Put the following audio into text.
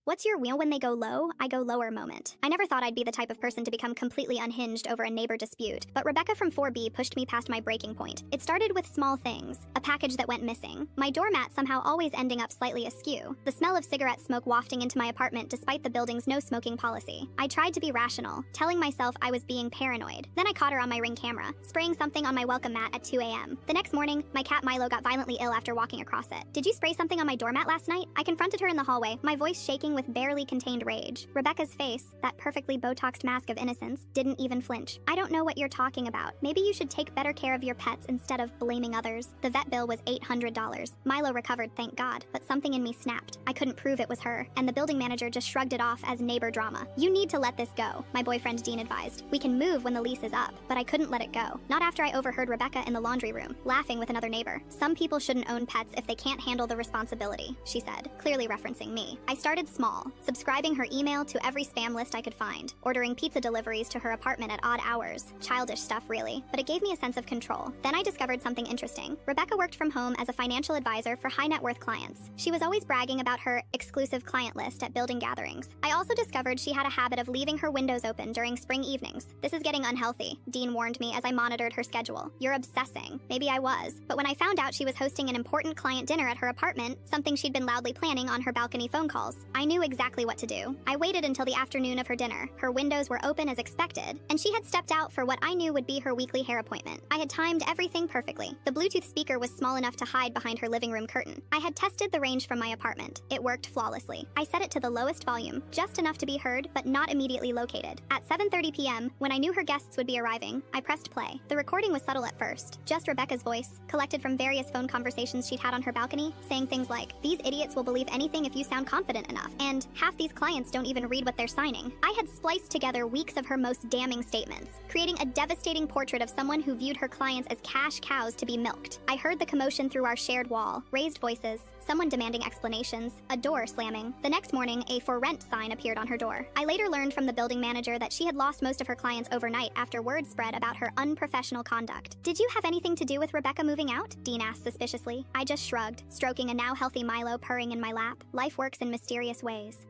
What's your wheel when they go low, I go lower moment? I never thought I'd be the type of person to become completely unhinged over a neighbor dispute, but Rebecca from 4B pushed me past my breaking point. It started with small things, a package that went missing, my doormat somehow always ending up slightly askew, the smell of cigarette smoke wafting into my apartment despite the building's no smoking policy. I tried to be rational, telling myself I was being paranoid. Then I caught her on my Ring camera, spraying something on my welcome mat at 2 a.m. The next morning, my cat Milo got violently ill after walking across it. Did you spray something on my doormat last night? I confronted her in the hallway, my voice shaking with barely contained rage. Rebecca's face, that perfectly Botoxed mask of innocence, didn't even flinch. I don't know what you're talking about. Maybe you should take better care of your pets instead of blaming others. The vet bill was $800. Milo recovered, thank God, but something in me snapped. I couldn't prove it was her, and the building manager just shrugged it off as neighbor drama. You need to let this go, my boyfriend Dean advised. We can move when the lease is up, but I couldn't let it go. Not after I overheard Rebecca in the laundry room, laughing with another neighbor. Some people shouldn't own pets if they can't handle the responsibility, she said, clearly referencing me. I started small, subscribing her email to every spam list I could find, ordering pizza deliveries to her apartment at odd hours. Childish stuff, really, but it gave me a sense of control. Then I discovered something interesting. Rebecca worked from home as a financial advisor for high net worth clients. She was always bragging about her exclusive client list at building gatherings. I also discovered she had a habit of leaving her windows open during spring evenings. This is getting unhealthy, Dean warned me as I monitored her schedule. You're obsessing. Maybe I was. But when I found out she was hosting an important client dinner at her apartment, something she'd been loudly planning on her balcony phone calls, I knew exactly what to do. I waited until the afternoon of her dinner. Her windows were open as expected, and she had stepped out for what I knew would be her weekly hair appointment. I had timed everything perfectly. The Bluetooth speaker was small enough to hide behind her living room curtain. I had tested the range from my apartment. It worked flawlessly. I set it to the lowest volume, just enough to be heard, but not immediately located. At 7:30 p.m., when I knew her guests would be arriving, I pressed play. The recording was subtle at first, just Rebecca's voice, collected from various phone conversations she'd had on her balcony, saying things like, "These idiots will believe anything if you sound confident enough," and "Half these clients don't even read what they're signing." I had spliced together weeks of her most damning statements, creating a devastating portrait of someone who viewed her clients as cash cows to be milked. I heard the commotion through our shared wall, raised voices, someone demanding explanations, a door slamming. The next morning, a "for rent" sign appeared on her door. I later learned from the building manager that she had lost most of her clients overnight after word spread about her unprofessional conduct. "Did you have anything to do with Rebecca moving out?" Dean asked suspiciously. I just shrugged, stroking a now healthy Milo purring in my lap. Life works in mysterious ways.